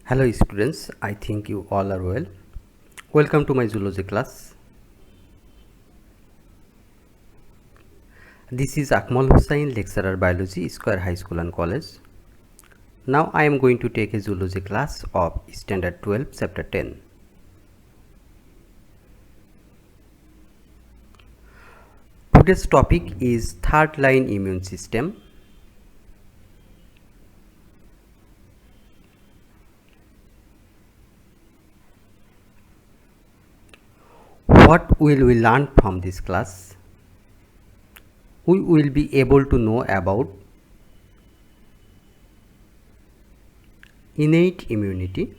Hello students, I think you all are well. Welcome to my zoology class. This is Akmal Hussain, lecturer biology, Square High School and College. Now I am going to take a zoology class of standard 12 chapter 10. Today's topic is third line immune system. What will we learn from this class? We will be able to know about innate immunity,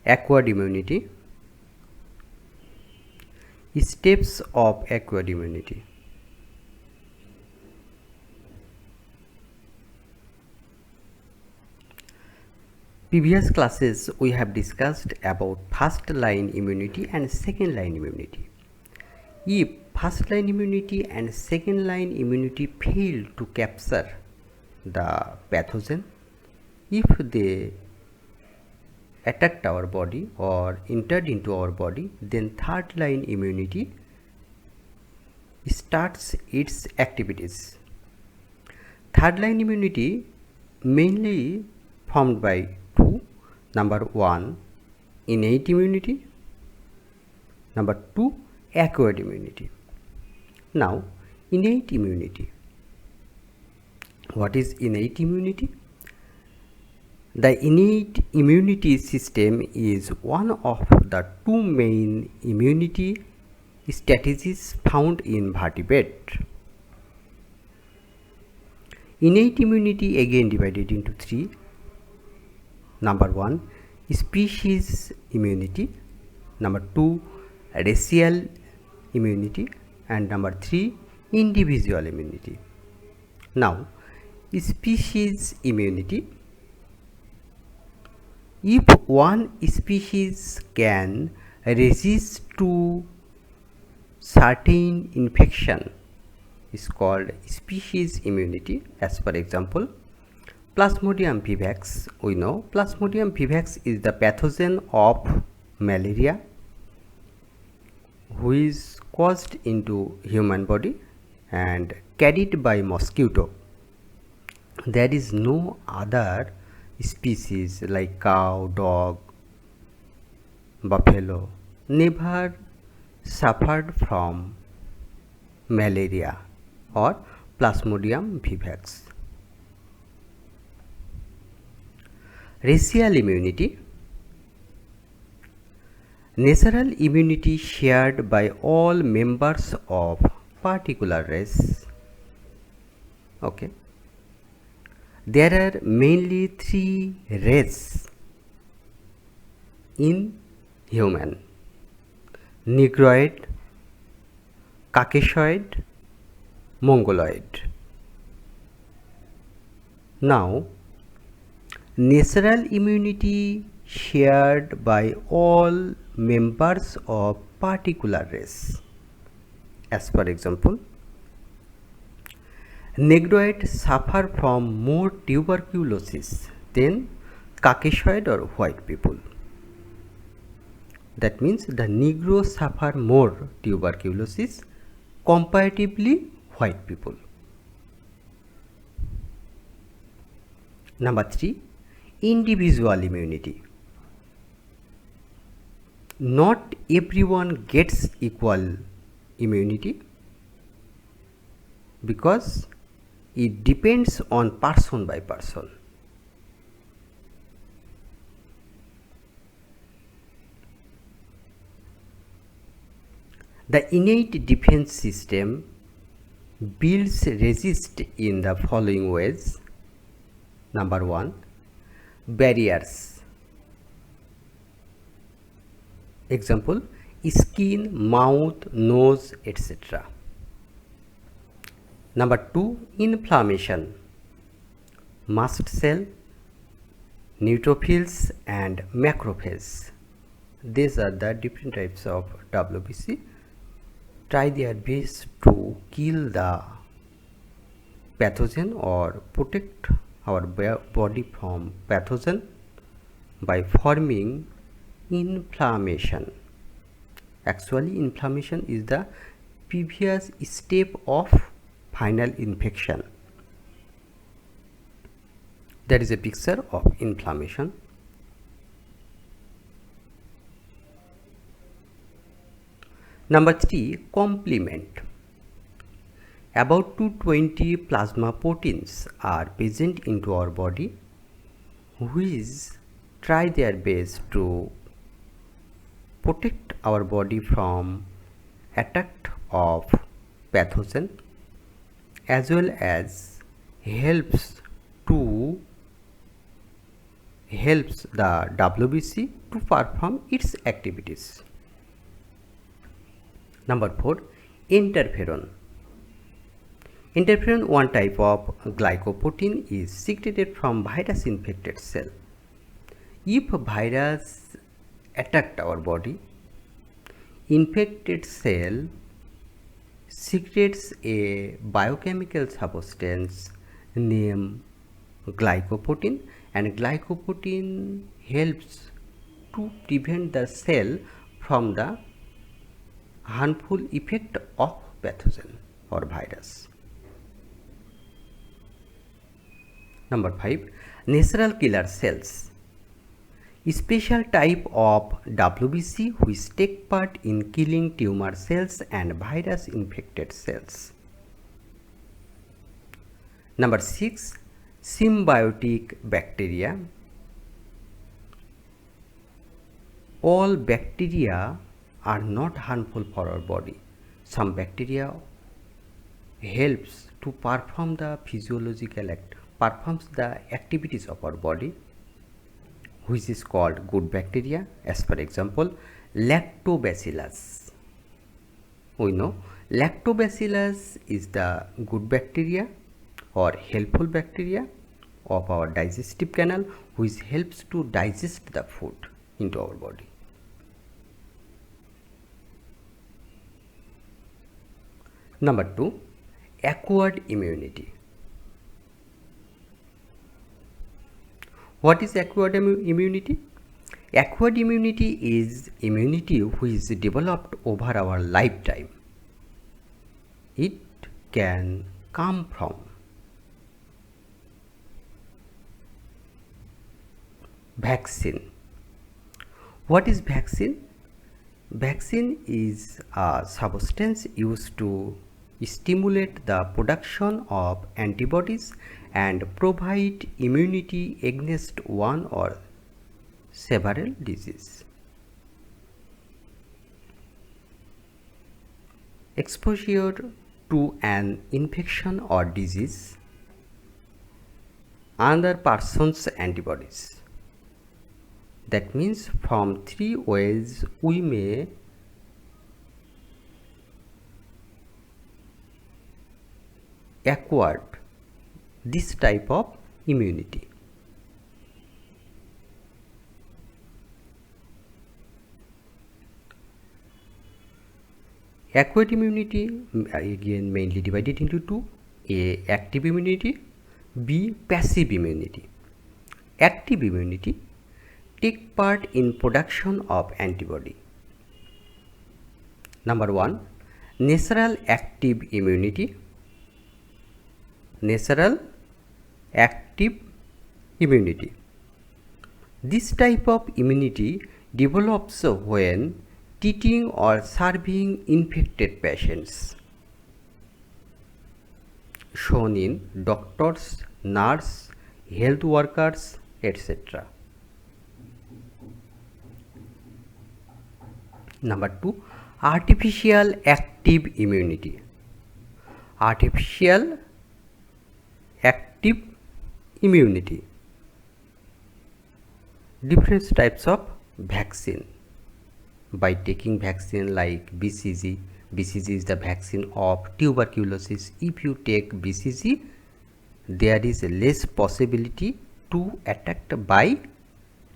acquired immunity, steps of acquired immunity. Previous classes we have discussed about first line immunity and second line immunity. If first line immunity and second line immunity fail to capture the pathogen, if they attacked our body or entered into our body, then third line immunity starts its activities. Third line immunity mainly formed by two. Number one, innate immunity. Number two, acquired immunity. Now, innate immunity. What is innate immunity? The innate immunity system is one of the two main immunity strategies found in vertebrate. Innate immunity again divided into three. Number one, species immunity. Number two, racial immunity. And number three, individual immunity. Now, species immunity. If one species can resist to certain infection is called species immunity. As for example, Plasmodium vivax, we know Plasmodium vivax is the pathogen of malaria which is caused into human body and carried by mosquito. There is no other species like cow, dog, buffalo never suffered from malaria or Plasmodium vivax. Racial immunity. Natural immunity shared by all members of particular race. Okay. There are mainly three races in human: Negroid, Caucasoid, Mongoloid. Now, natural immunity shared by all members of particular race. As for example, Negroid suffer from more tuberculosis than Caucasoid or white people. That means the Negro suffer more tuberculosis comparatively white people. Number three, individual immunity. Not everyone gets equal immunity because it depends on person by person. The innate defense system builds resist in the following ways. Number one, barriers. Example, skin, mouth, nose, etc. Number two, inflammation. Mast cell, neutrophils and macrophages. These are the different types of WBC. Try their best to kill the pathogen or protect our body from pathogen by forming inflammation. Actually, inflammation is the previous step of final infection. That is a picture of inflammation. Number 3, complement. About 220 plasma proteins are present into our body, which try their best to protect our body from attack of pathogen, as well as helps the WBC to perform its activities. Number 4, interferon. Interferon, one type of glycoprotein, is secreted from virus infected cell. If virus attacked our body, infected cell secretes a biochemical substance named glycoprotein, and glycoprotein helps to prevent the cell from the harmful effect of pathogen or virus. Number 5, natural killer cells. A special type of WBC which take part in killing tumor cells and virus infected cells. Number 6, symbiotic bacteria. All bacteria are not harmful for our body. Some bacteria helps to perform the performs the activities of our body, which is called good bacteria. As for example, lactobacillus. We know lactobacillus is the good bacteria or helpful bacteria of our digestive canal, which helps to digest the food into our body. Number 2, acquired immunity. What is acquired immunity? Acquired immunity is immunity which is developed over our lifetime. It can come from vaccine. What is vaccine? Vaccine is a substance used to stimulate the production of antibodies and provide immunity against one or several diseases. Exposure to an infection or disease, another person's antibodies. That means from 3 ways we may acquire this type of immunity. Acquired immunity again mainly divided into two: A, active immunity; B, passive immunity. Active immunity take part in production of antibody. Number 1, natural active immunity. Natural active immunity. This type of immunity develops when treating or serving infected patients, shown in doctors, nurse, health workers, etc. Number 2, artificial active immunity. Artificial active immunity. Different types of vaccine. By taking vaccine like BCG. BCG is the vaccine of tuberculosis. If you take BCG, there is a less possibility to attacked by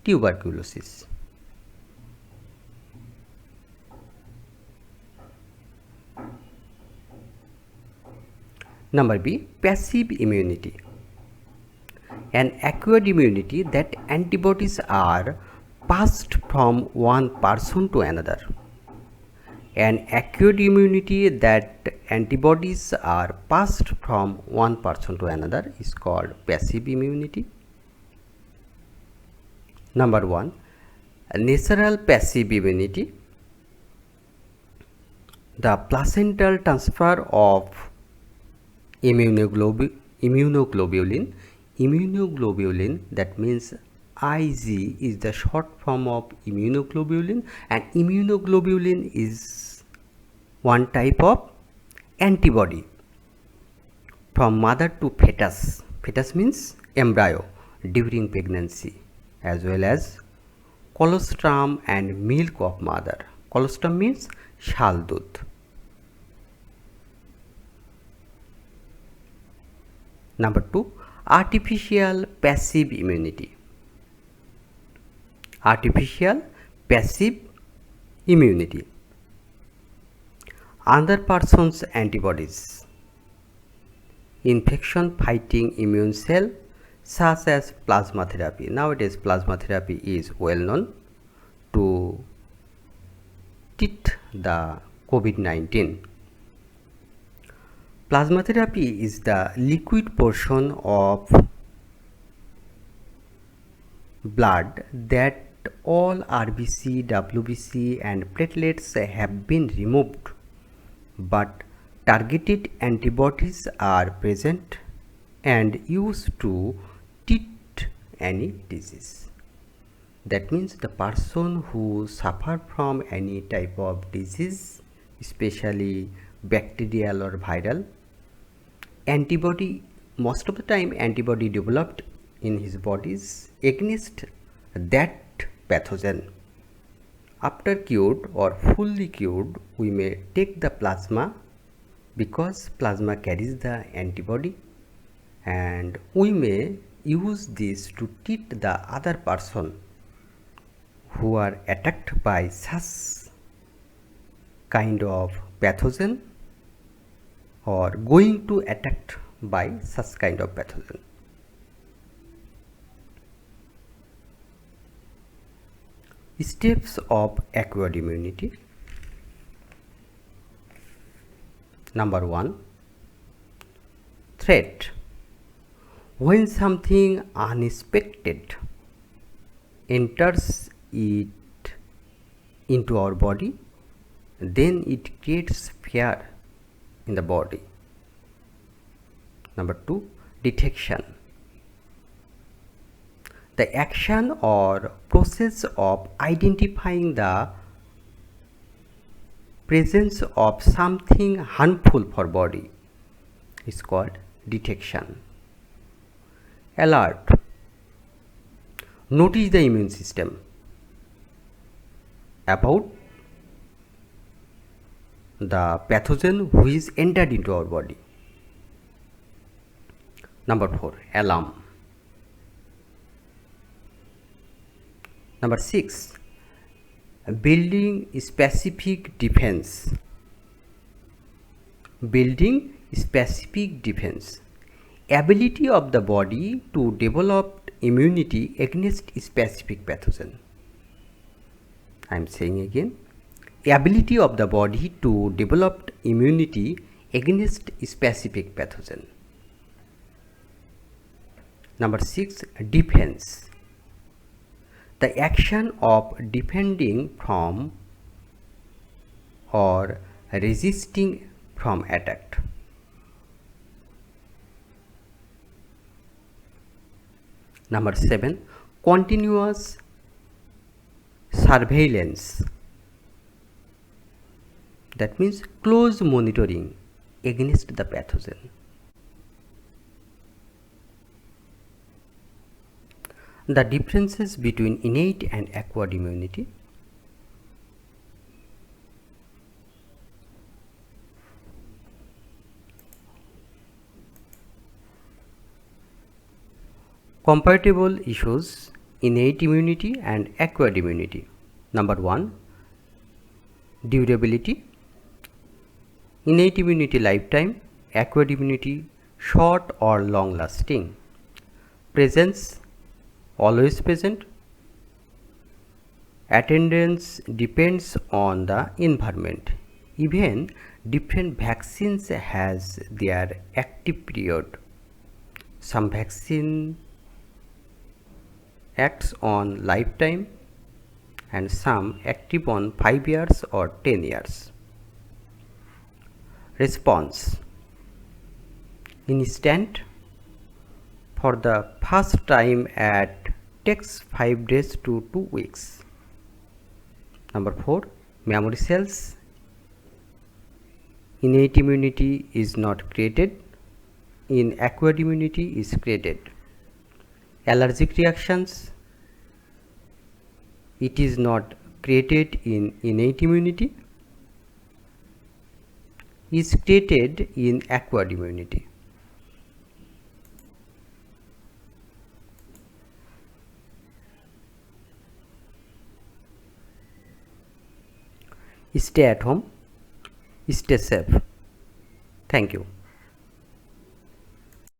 tuberculosis. Number B, passive immunity. An acquired immunity, that antibodies are passed from one person to another. An acquired immunity, that antibodies are passed from one person to another, is called passive immunity. Number 1, natural passive immunity. The placental transfer of immunoglobulin, that means Ig is the short form of immunoglobulin, and immunoglobulin is one type of antibody from mother to fetus. Fetus means embryo during pregnancy, as well as colostrum and milk of mother. Colostrum means shal dudh. Number 2, artificial passive immunity. Artificial passive immunity. Other person's antibodies, infection fighting immune cell, such as plasma therapy. Nowadays plasma therapy is well known to treat the COVID-19. Plasma therapy is the liquid portion of blood that all RBC, WBC and platelets have been removed, but targeted antibodies are present and used to treat any disease. That means the person who suffer from any type of disease, especially bacterial or viral, antibody, most of the time antibody developed in his bodies against that pathogen. After cured or fully cured, we may take the plasma, because plasma carries the antibody, and we may use this to treat the other person who are attacked by such kind of pathogen or going to attacked by such kind of pathogen. Steps of acquired immunity. Number 1, threat. When something unexpected enters it into our body, then it creates fear in the body. Number 2, detection. The action or process of identifying the presence of something harmful for body is called detection. Alert. Notice the immune system about the pathogen who is entered into our body. Number 4, alarm. Number 6, building specific defense. Building specific defense. Ability of the body to develop immunity against specific pathogen. I am saying again, ability of the body to develop immunity against specific pathogen. Number 6, defense. The action of defending from or resisting from attack. Number 7, continuous surveillance. That means close monitoring against the pathogen. The differences between innate and acquired immunity. Compatible issues, innate immunity and acquired immunity. Number 1, durability. Innate immunity lifetime, acquired immunity short or long lasting. presence, always present. Attendance depends on the environment. Even different vaccines has their active period. Some vaccine acts on lifetime and some active on 5 years or 10 years. Response: instant. For the first time at takes 5 days to 2 weeks. Number 4, memory cells. Innate immunity is not created, in acquired immunity is created. Allergic reactions, it is not created in innate immunity, is created in acquired immunity. Stay at home, stay safe. Thank you.